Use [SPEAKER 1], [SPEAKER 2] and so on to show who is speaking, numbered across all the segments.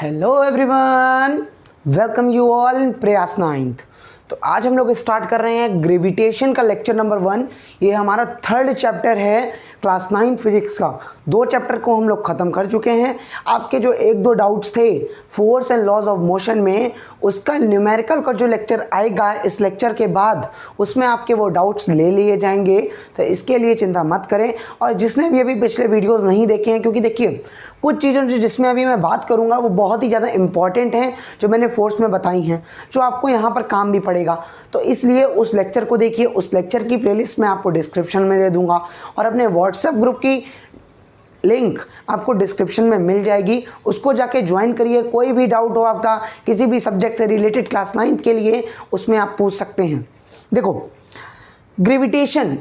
[SPEAKER 1] Hello everyone, welcome you all in प्रयास 9th। तो आज हम लोग स्टार्ट कर रहे हैं ग्रेविटेशन का लेक्चर नंबर 1। ये हमारा थर्ड चैप्टर है क्लास 9 फिजिक्स का। 2 चैप्टर को हम लोग ख़त्म कर चुके हैं। आपके जो 1-2 डाउट्स थे force and laws of motion में, उसका न्यूमेरिकल का जो लेक्चर आएगा इस लेक्चर के बाद, उसमें आपके वो डाउट्स ले लिए जाएंगे। तो इसके लिए चिंता मत करें। और जिसने भी अभी पिछले वीडियोज़ नहीं देखे हैं, क्योंकि देखिए कुछ चीज़ें जिसमें अभी मैं बात करूंगा वो बहुत ही ज़्यादा इंपॉर्टेंट हैं, जो मैंने फोर्स में बताई हैं, जो आपको यहाँ पर काम भी पड़ेगा। तो इसलिए उस लेक्चर को देखिए। उस लेक्चर की प्लेलिस्ट मैं आपको डिस्क्रिप्शन में दे दूंगा और अपने व्हाट्सएप ग्रुप की लिंक आपको डिस्क्रिप्शन में मिल जाएगी। उसको जाके ज्वाइन करिए। कोई भी डाउट हो आपका किसी भी सब्जेक्ट से रिलेटेड क्लास 9 के लिए, उसमें आप पूछ सकते हैं। देखो, ग्रेविटेशन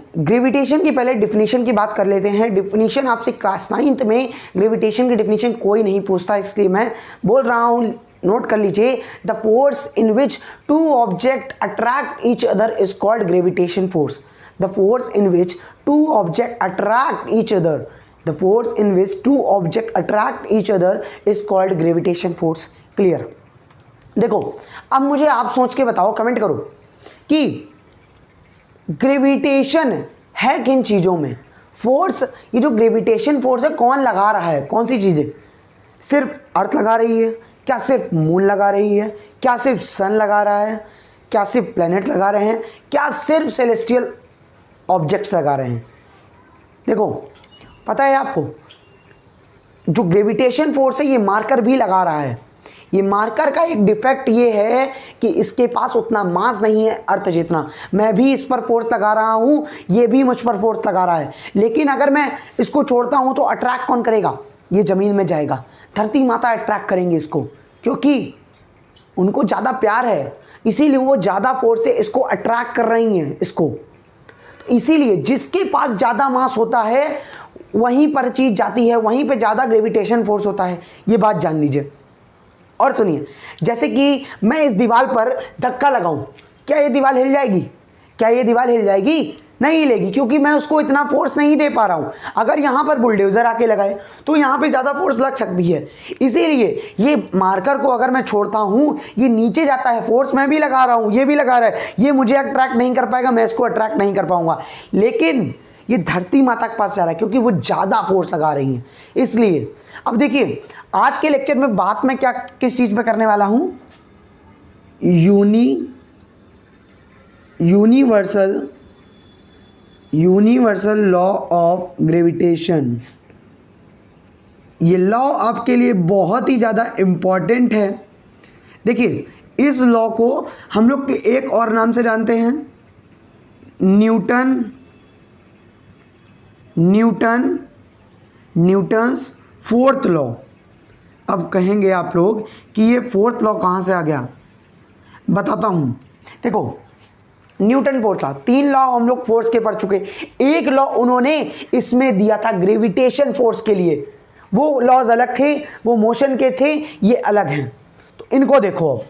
[SPEAKER 1] की पहले डिफिनीशन की बात कर लेते हैं। डिफिनीशन आपसे क्लास 9 में ग्रेविटेशन की डिफिनीशन कोई नहीं पूछता, इसलिए मैं बोल रहा हूँ, नोट कर लीजिए। The force in which 2 object attract each other is called gravitation force. The force in which 2 object attract each other, the force in which 2 object attract each other is called gravitation force. Clear? देखो, अब मुझे आप सोच के बताओ, comment करो कि gravitation है किन चीज़ों में। फोर्स, ये जो ग्रेविटेशन फोर्स है कौन लगा रहा है, कौन सी चीज़ें? सिर्फ अर्थ लगा रही है? क्या सिर्फ मून लगा रही है? क्या सिर्फ सन लगा रहा है? क्या सिर्फ प्लैनेट लगा रहे हैं? क्या सिर्फ सेलेस्टियल ऑब्जेक्ट्स लगा रहे हैं? देखो, पता है आपको, जो ग्रेविटेशन फोर्स है ये मार्कर भी लगा रहा है। ये मार्कर का एक डिफेक्ट ये है कि इसके पास उतना मास नहीं है अर्थ जितना। मैं भी इस पर फोर्स लगा रहा हूँ, ये भी मुझ पर फोर्स लगा रहा है, लेकिन अगर मैं इसको छोड़ता हूँ तो अट्रैक्ट कौन करेगा? ये ज़मीन में जाएगा, धरती माता अट्रैक्ट करेंगे इसको, क्योंकि उनको ज़्यादा प्यार है, इसीलिए वो ज़्यादा फोर्स से इसको अट्रैक्ट कर रही हैं इसको। तो इसीलिए जिसके पास ज़्यादा मास होता है वहीं पर चीज़ जाती है, वहीं पर ज़्यादा ग्रेविटेशन फोर्स होता है। ये बात जान लीजिए। और सुनिए, जैसे कि मैं इस दीवार पर धक्का लगाऊं, क्या ये दीवार हिल जाएगी? क्या ये दीवार हिल जाएगी? नहीं हिलेगी, क्योंकि मैं उसको इतना फोर्स नहीं दे पा रहा हूं। अगर यहां पर बुलडोजर आके लगाए तो यहां पे ज़्यादा फोर्स लग सकती है। इसीलिए ये मार्कर को अगर मैं छोड़ता हूं, ये नीचे जाता है, फोर्स मैं भी लगा रहा हूं, ये भी लगा रहा है, ये मुझे अट्रैक्ट नहीं कर पाएगा, मैं इसको अट्रैक्ट नहीं कर पाऊंगा। लेकिन ये धरती माता के पास जा रहा है क्योंकि वो ज़्यादा फोर्स लगा रही हैं, इसलिए। अब देखिए, आज के लेक्चर में बात मैं किस चीज़ पे करने वाला हूँ? Universal law of gravitation. ये लॉ आपके लिए बहुत ही ज़्यादा इम्पॉर्टेंट है। देखिए, इस लॉ को हम लोग एक और नाम से जानते हैं, न्यूटन्स फोर्थ लॉ। अब कहेंगे आप लोग कि ये फोर्थ लॉ कहाँ से आ गया? बताता हूँ। देखो, न्यूटन फोर्थ लॉ, 3 लॉ हम लोग फोर्स के पढ़ चुके। एक लॉ उन्होंने इसमें दिया था ग्रेविटेशन फोर्स के लिए। वो लॉज अलग थे, वो मोशन के थे, ये अलग हैं। तो इनको देखो। अब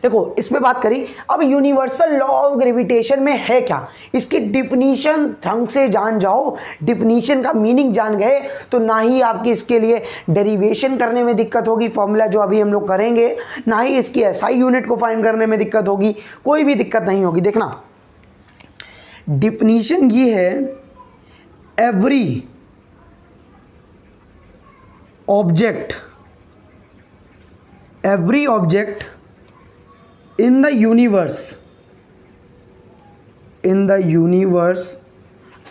[SPEAKER 1] देखो, इस पे बात करी। अब यूनिवर्सल लॉ ऑफ ग्रेविटेशन में है क्या, इसकी डिफिनीशन ढंग से जान जाओ। डिफिनीशन का मीनिंग जान गए तो ना ही आपकी इसके लिए डेरिवेशन करने में दिक्कत होगी, फॉर्मूला जो अभी हम लोग करेंगे, ना ही इसकी एसआई यूनिट को फाइंड करने में दिक्कत होगी, कोई भी दिक्कत नहीं होगी। देखना, डिफिनीशन ये है, every object in the universe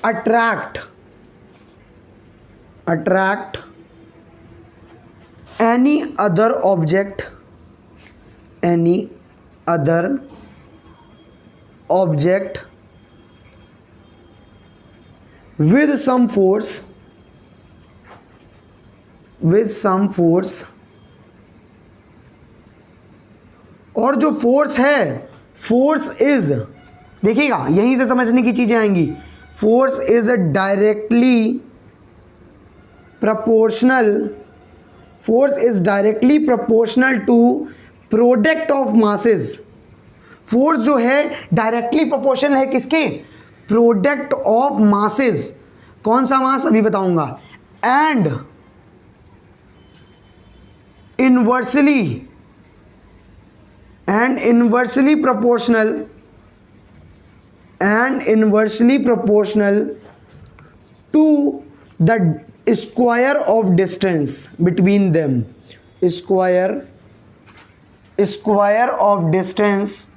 [SPEAKER 1] attract any other object with some force, और जो फोर्स है, फोर्स इज, देखिएगा यहीं से समझने की चीजें आएंगी। Force is directly proportional to product of masses. Force जो है डायरेक्टली प्रोपोर्शनल है किसके? Product of masses. कौन सा मास अभी बताऊंगा। And inversely proportional to the square of distance between them. square of distance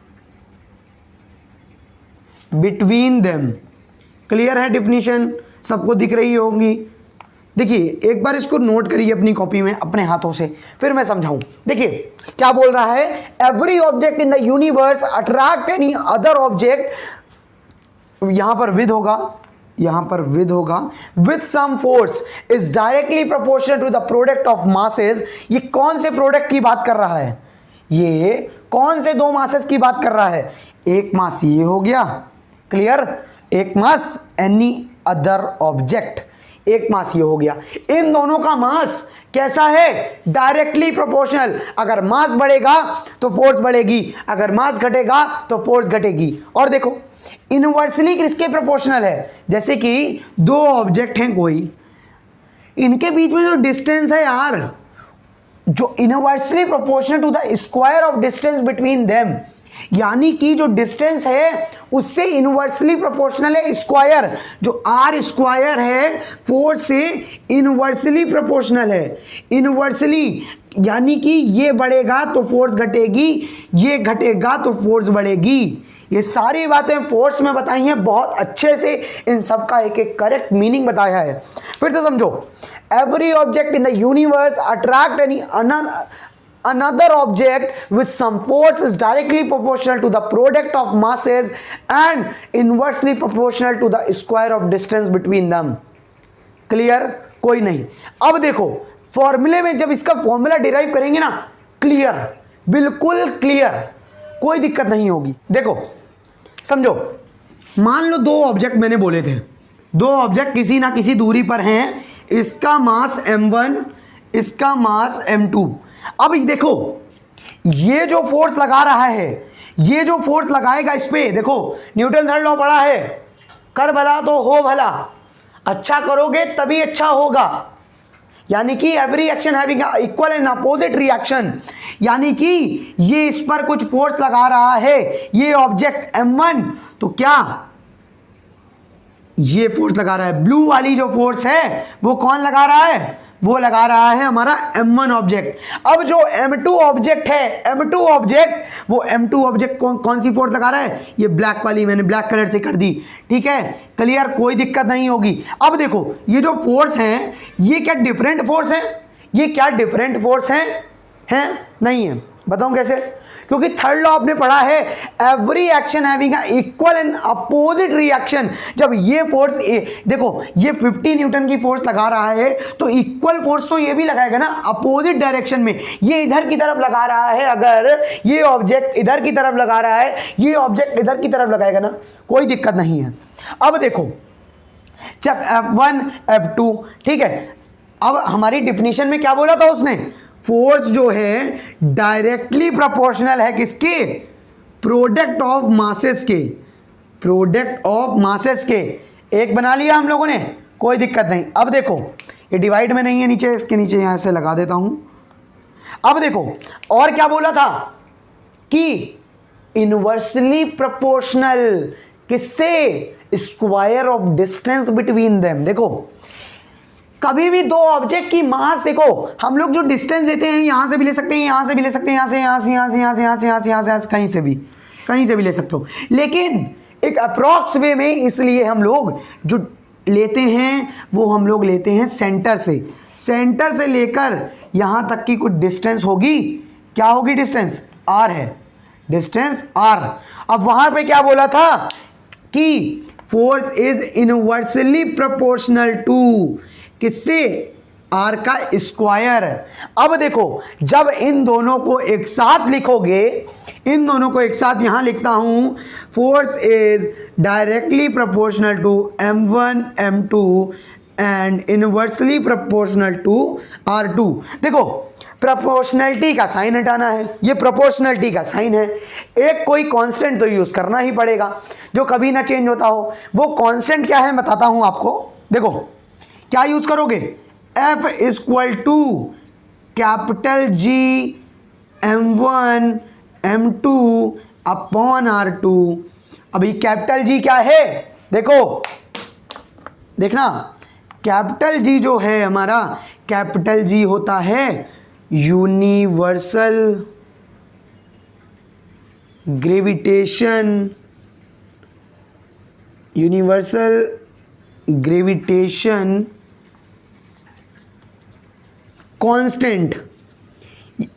[SPEAKER 1] between them. Clear है definition? सबको दिख रही होगी। देखिए एक बार इसको नोट करिए अपनी कॉपी में अपने हाथों से, फिर मैं समझाऊं। देखिए क्या बोल रहा है, every object in the universe attract any other object, यहां पर विद होगा, with some force is directly proportional to the product of masses. ये कौन से प्रोडक्ट की बात कर रहा है? ये कौन से दो मासेस की बात कर रहा है? एक मास ये हो गया, क्लियर, एक मास एनी अदर ऑब्जेक्ट, एक मास ये हो गया। इन दोनों का मास कैसा है? Directly proportional. अगर मास बढ़ेगा तो फोर्स बढ़ेगी, अगर मास घटेगा तो फोर्स घटेगी। और देखो इनवर्सली किसके प्रोपोर्शनल है? जैसे कि दो ऑब्जेक्ट हैं कोई, इनके बीच में जो डिस्टेंस है यार, जो inversely proportional to the square of distance between them, यानी कि जो डिस्टेंस है उससे इनवर्सली प्रोपोर्शनल है स्क्वायर। जो आर स्क्वायर है फोर्स से इनवर्सली प्रोपोर्शनल है। इनवर्सली यानी कि ये बढ़ेगा तो फोर्स घटेगी, ये घटेगा तो फोर्स बढ़ेगी। ये सारी बातें फोर्स में बताई हैं बहुत अच्छे से, इन सब का एक एक करेक्ट मीनिंग बताया है। फिर से समझो, every object in the universe attract any another object with some force is directly proportional to the product of masses and inversely proportional to the square of distance between them. Clear? कोई नहीं। अब देखो फॉर्मूले में जब इसका formula derive करेंगे ना, क्लियर, बिल्कुल क्लियर, कोई दिक्कत नहीं होगी। देखो समझो, मान लो दो ऑब्जेक्ट मैंने बोले थे, दो ऑब्जेक्ट किसी ना किसी दूरी पर हैं, इसका मास m1, इसका मास m2। अब देखो ये जो फोर्स लगा रहा है, ये जो फोर्स लगाएगा इस पे, देखो न्यूटन थर्ड लॉ पढ़ा है, कर भला तो हो भला, अच्छा करोगे तभी अच्छा होगा। यानी कि every action having equal and opposite reaction, यानी कि ये इस पर कुछ फोर्स लगा रहा है, ये ऑब्जेक्ट m1, तो क्या ये फोर्स लगा रहा है, ब्लू वाली जो फोर्स है वो कौन लगा रहा है? वो लगा रहा है हमारा m1 ऑब्जेक्ट। अब जो m2 ऑब्जेक्ट है, m2 ऑब्जेक्ट, वो m2 ऑब्जेक्ट कौन सी फोर्स लगा रहा है? ये ब्लैक वाली मैंने ब्लैक कलर से कर दी, ठीक है, क्लियर, कोई दिक्कत नहीं होगी। अब देखो ये जो फोर्स हैं, ये क्या डिफरेंट फोर्स हैं? ये क्या डिफरेंट फोर्स हैं? नहीं है। बताऊं कैसे? क्योंकि थर्ड लॉ आपने पढ़ा है, every action having equal and opposite reaction. जब ये फोर्स देखो ये 50 न्यूटन की फोर्स लगा रहा है तो इक्वल फोर्स तो ये भी लगाएगा ना, अपोजिट डायरेक्शन में। ये इधर की तरफ लगा रहा है, अगर ये ऑब्जेक्ट इधर की तरफ लगा रहा है, ये ऑब्जेक्ट इधर की तरफ लगाएगा ना, कोई दिक्कत नहीं है। अब देखो जब F1 F2, ठीक है, अब हमारी डिफिनीशन में क्या बोला था उसने? फोर्स जो है डायरेक्टली प्रोपोर्शनल है किसके? प्रोडक्ट ऑफ मासेस के, प्रोडक्ट ऑफ मासेस के। एक बना लिया हम लोगों ने, कोई दिक्कत नहीं। अब देखो ये डिवाइड में नहीं है नीचे, इसके नीचे यहां से लगा देता हूं। अब देखो और क्या बोला था कि इनवर्सली प्रोपोर्शनल किससे? Square of distance between them. देखो कभी भी दो ऑब्जेक्ट की मास, देखो हम लोग जो डिस्टेंस लेते हैं यहां से भी ले सकते हैं, यहां से भी ले सकते हैं, यहां से, यहां से, यहां से, यहां से, यहां से, यहां से, यहां से, कहीं से भी ले सकते हो, लेकिन एक अप्रॉक्स वे में, इसलिए हम लोग जो लेते हैं वो हम लोग लेते हैं सेंटर से लेकर यहां तक की कुछ डिस्टेंस होगी। क्या होगी डिस्टेंस? r है, डिस्टेंस r। अब वहां पे क्या बोला था कि force is inversely proportional to किससे? r का स्क्वायर। अब देखो जब इन दोनों को एक साथ लिखोगे, इन दोनों को एक साथ यहां लिखता हूं, force is directly proportional to m1 m2 and inversely proportional to r2। देखो प्रोपोर्शनलिटी का साइन हटाना है, ये प्रोपोर्शनलिटी का साइन है। एक कोई कांस्टेंट तो यूज करना ही पड़ेगा जो कभी ना चेंज होता हो। वो कांस्टेंट क्या है बताता हूं आपको। देखो क्या यूज करोगे? F equal to capital G M1 M2 upon R2। अभी कैपिटल जी क्या है, देखो देखना, कैपिटल जी जो है हमारा, कैपिटल जी होता है universal gravitation, universal gravitation constant.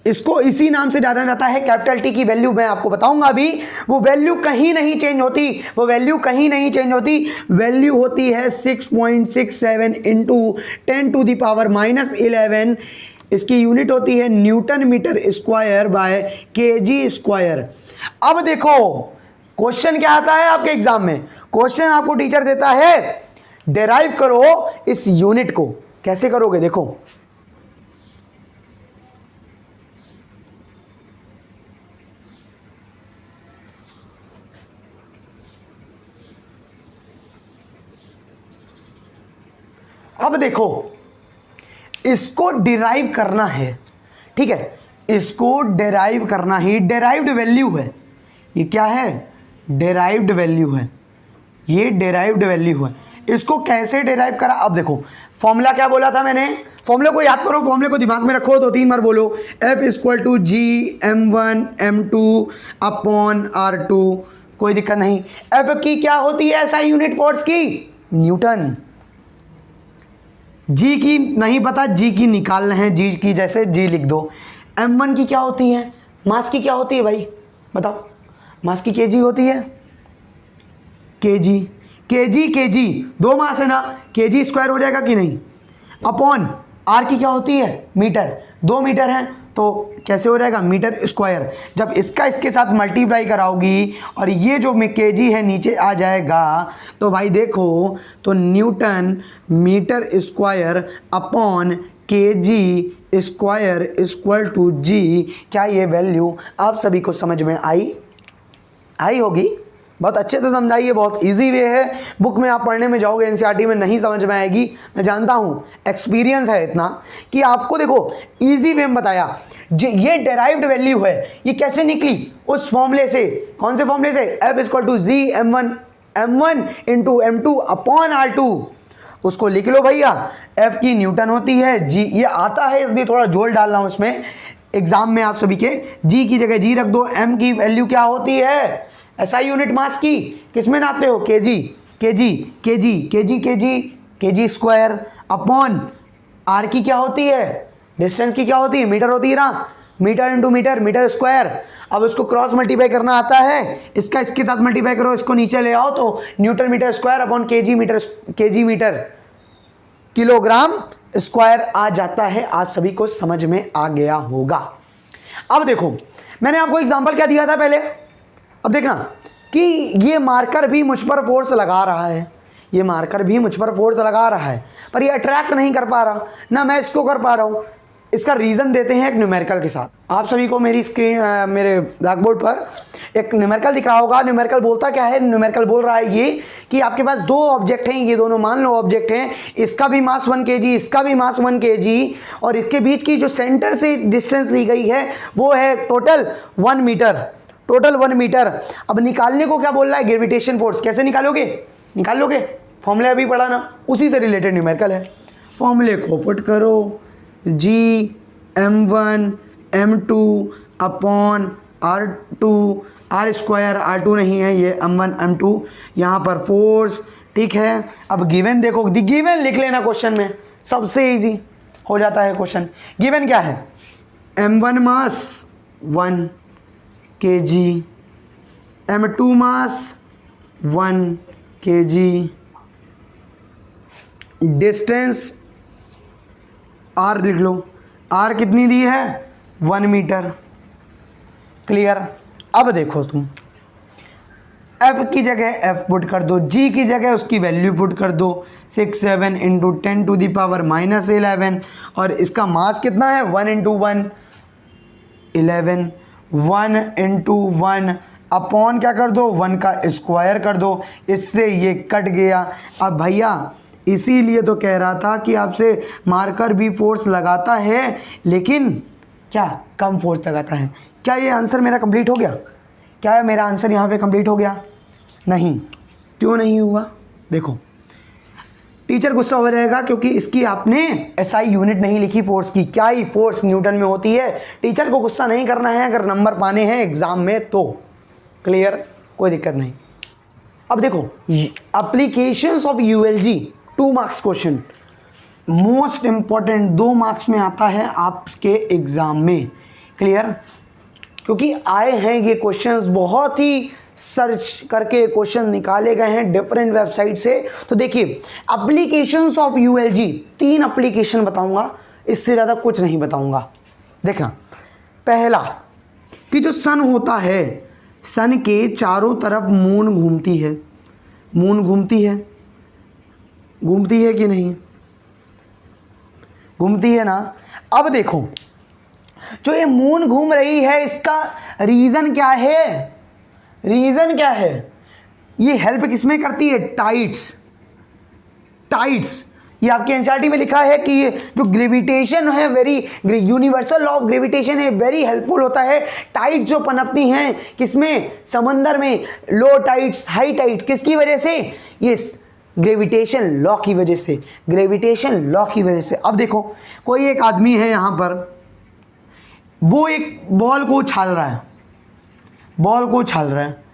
[SPEAKER 1] इसको इसी नाम से जाना जाता है। कैपिटल टी की वैल्यू मैं आपको बताऊंगा अभी, वो वैल्यू कहीं नहीं चेंज होती, वो वैल्यू कहीं नहीं चेंज होती। वैल्यू होती है 6.67 इंटू 10⁻⁻11। इसकी यूनिट होती है newton metre square by KG square. अब देखो क्वेश्चन क्या आता है आपके एग्जाम में, क्वेश्चन आपको टीचर देता है डेराइव करो इस यूनिट को। कैसे करोगे देखो, अब देखो इसको डिराइव करना है, ठीक है, इसको डिराइव करना ही, डेराइव्ड वैल्यू है ये, क्या है, डेराइव्ड वैल्यू है, ये डेराइव्ड वैल्यू है। इसको कैसे डिराइव करा, अब देखो फॉर्मूला क्या बोला था मैंने, फॉर्मूले को याद करो, फॉर्मूले को दिमाग में रखो, 2-3 बार बोलो, F=G(m1 m2 अपॉन R2)। कोई दिक्कत नहीं। F की क्या होती है ऐसा यूनिट फोर्स की, न्यूटन। जी की नहीं पता, जी की निकालना है, जी की जैसे जी लिख दो। M1 की क्या होती है, मास की क्या होती है भाई बताओ, मास की केजी होती है, केजी, केजी केजी दो मास है ना, केजी स्क्वायर हो जाएगा कि नहीं, अपॉन आर की क्या होती है, मीटर, 2 मीटर है तो कैसे हो जाएगा, मीटर स्क्वायर। जब इसका इसके साथ मल्टीप्लाई कराओगी और ये जो केजी है नीचे आ जाएगा, तो भाई देखो तो newton metre square upon KG square equal to g. क्या ये वैल्यू आप सभी को समझ में आई होगी? बहुत अच्छे से समझाइए, बहुत इजी वे है। बुक में आप पढ़ने में जाओगे, एनसीईआरटी में नहीं समझ में आएगी, मैं जानता हूँ, एक्सपीरियंस है इतना कि आपको देखो इजी वे में बताया। ये डेराइव्ड वैल्यू है, ये कैसे निकली, उस फॉर्मूले से, कौन से फॉर्मूले से, F=G(m1 into m2 upon R2)। उसको लिख लो भैया, F की न्यूटन होती है, G ये आता है इसलिए थोड़ा जोड़ डाल रहा हूँ इसमें एग्जाम में आप सभी के। G की जगह G रख दो। M की वैल्यू क्या होती है, SI यूनिट मास की, किसमें नापते हो, KG, KG KG KG KG KG square upon R की क्या होती है, डिस्टेंस की क्या होती है, मीटर होती है ना, metre into metre, metre square. अब इसको क्रॉस मल्टीप्लाई करना आता है, इसका इसके साथ मल्टीप्लाई करो, इसको नीचे ले आओ तो newton metre square upon KG metre kilogram square आ जाता है। आप सभी को समझ में आ गया होगा। अब देखो मैंने आपको एग्जांपल क्या दिया था पहले, अब देखना कि ये मार्कर भी मुझ पर फोर्स लगा रहा है, ये मार्कर भी मुझ पर फोर्स लगा रहा है, पर ये अट्रैक्ट नहीं कर पा रहा ना, मैं इसको कर पा रहा हूँ। इसका रीज़न देते हैं एक न्यूमेरिकल के साथ। आप सभी को मेरी स्क्रीन मेरे ब्लैक बोर्ड पर एक न्यूमेरिकल दिख रहा होगा। न्यूमेरिकल बोलता क्या है, न्यूमेरिकल बोल रहा है ये कि आपके पास 2 ऑब्जेक्ट हैं, ये दोनों मान लो ऑब्जेक्ट हैं, इसका भी मास 1 kg, इसका भी मास 1 kg, और इसके बीच की जो सेंटर से डिस्टेंस ली गई है वो है टोटल 1 मीटर, टोटल 1 मीटर। अब निकालने को क्या बोल रहा है, ग्रेविटेशन फोर्स। कैसे निकालोगे, निकाल लोगे, फॉर्मूला अभी पढ़ा ना, उसी से रिलेटेड न्यूमेरिकल है। फॉर्मूले को पुट करो, G(m1 m2 upon R2), R square, R2 नहीं है ये, m1 m2, यहाँ पर फोर्स, ठीक है। अब गिवन देखो, गिवन लिख लेना क्वेश्चन में, सबसे इजी हो जाता है क्वेश्चन। गिवन क्या है, m1 मास 1 kg, m2 मास 1 kg, डिस्टेंस R लिख लो, R कितनी दी है, 1 मीटर। क्लियर। अब देखो तुम F की जगह F पुट कर दो, G की जगह उसकी वैल्यू पुट कर दो, 67 इंटू 10⁻⁻11, और इसका मास कितना है, 1 इंटू 1 11, 1 इंटू 1 अपॉन क्या कर दो, 1 का स्क्वायर कर दो, इससे ये कट गया। अब भैया इसीलिए तो कह रहा था कि आपसे मार्कर भी फोर्स लगाता है, लेकिन क्या कम फोर्स लगाता है। क्या ये आंसर मेरा कंप्लीट हो गया? क्या मेरा आंसर यहाँ पे कंप्लीट हो गया? नहीं। क्यों नहीं हुआ? देखो, टीचर गुस्सा हो जाएगा क्योंकि इसकी आपने एसआई यूनिट नहीं लिखी फोर्स की। क्या ही फोर्स न्यूटन में होती है। टीचर को गुस्सा नहीं करना है अगर नंबर पाने हैं एग्जाम में तो। क्लियर? कोई दिक्कत नहीं। अब देखो, applications of ULG 2 marks question, most important 2 marks में आता है आपके एग्जाम में। क्लियर? क्योंकि आए हैं ये क्वेश्चंस, बहुत ही सर्च करके क्वेश्चन निकाले गए हैं डिफरेंट वेबसाइट से। तो देखिए, एप्लीकेशंस ऑफ यूएलजी 3 एप्लीकेशन बताऊंगा, इससे ज़्यादा कुछ नहीं बताऊंगा। देखना, पहला कि जो सन होता है, सन के चारों तरफ मून घूमती है। मून घूमती है, घूमती है कि नहीं? घूमती है ना। अब देखो, जो ये मून घूम रही है इसका रीज़न क्या है? रीज़न क्या है? ये हेल्प किसमें करती है? टाइड्स। टाइड्स, ये आपके एनसीईआरटी में लिखा है कि ये जो ग्रेविटेशन है, very universal law of gravitation है, वेरी हेल्पफुल होता है। टाइड्स जो पनपती हैं किसमें? समंदर में। लो टाइड्स, हाई टाइड्स, किसकी वजह से? ये ग्रेविटेशन लॉ की वजह से। ग्रेविटेशन लॉ की वजह से। अब देखो, कोई एक आदमी है यहाँ पर, वो एक बॉल को उछाल रहा है, बॉल को उछाल रहा है।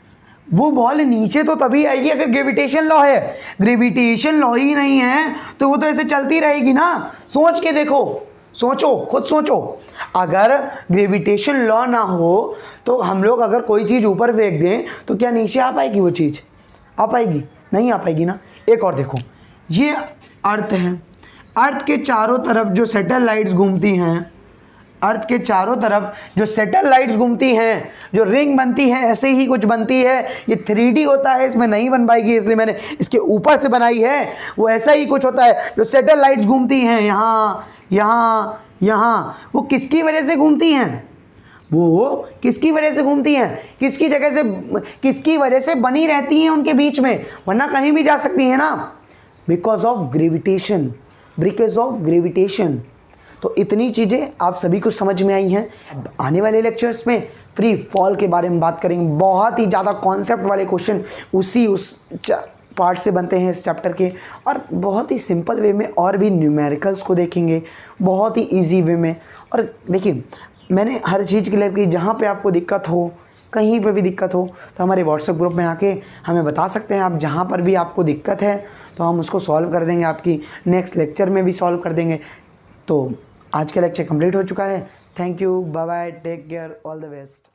[SPEAKER 1] वो बॉल नीचे तो तभी आएगी अगर ग्रेविटेशन लॉ है। ग्रेविटेशन लॉ ही नहीं है तो वो तो ऐसे चलती रहेगी ना। सोच के देखो, सोचो, खुद सोचो। अगर ग्रेविटेशन लॉ ना हो तो हम लोग अगर कोई चीज़ ऊपर फेंक दें तो क्या नीचे आ पाएगी वो चीज़? आ पाएगी? नहीं आ पाएगी ना। एक और देखो, ये अर्थ है, अर्थ के चारों तरफ जो सैटेलाइट्स घूमती हैं, अर्थ के चारों तरफ जो सैटेलाइट्स घूमती हैं, जो रिंग बनती है, ऐसे ही कुछ बनती है। ये 3D होता है, इसमें नहीं बन पाएगी इसलिए मैंने इसके ऊपर से बनाई है। वो ऐसा ही कुछ होता है, जो सैटेलाइट्स घूमती हैं यहाँ यहाँ यहाँ, वो किसकी वजह से घूमती हैं? वो किसकी वजह से घूमती हैं? किसकी जगह से, किसकी वजह से बनी रहती हैं उनके बीच में, वरना कहीं भी जा सकती है ना। Because of gravitation, because of gravitation. तो इतनी चीज़ें आप सभी को समझ में आई हैं। आने वाले लेक्चर्स में फ्री फॉल के बारे में बात करेंगे। बहुत ही ज़्यादा कॉन्सेप्ट वाले क्वेश्चन उस पार्ट से बनते हैं इस चैप्टर के, और बहुत ही सिंपल वे में और भी न्यूमेरिकल्स को देखेंगे बहुत ही इजी वे में। और देखिए, मैंने हर चीज़ क्लियर की। जहाँ पे आपको दिक्कत हो, कहीं पे भी दिक्कत हो, तो हमारे व्हाट्सएप ग्रुप में आके हमें बता सकते हैं। आप जहाँ पर भी आपको दिक्कत है तो हम उसको सॉल्व कर देंगे, आपकी नेक्स्ट लेक्चर में भी सॉल्व कर देंगे। तो आज का लेक्चर कंप्लीट हो चुका है। Thank you, bye bye, take care, all the best.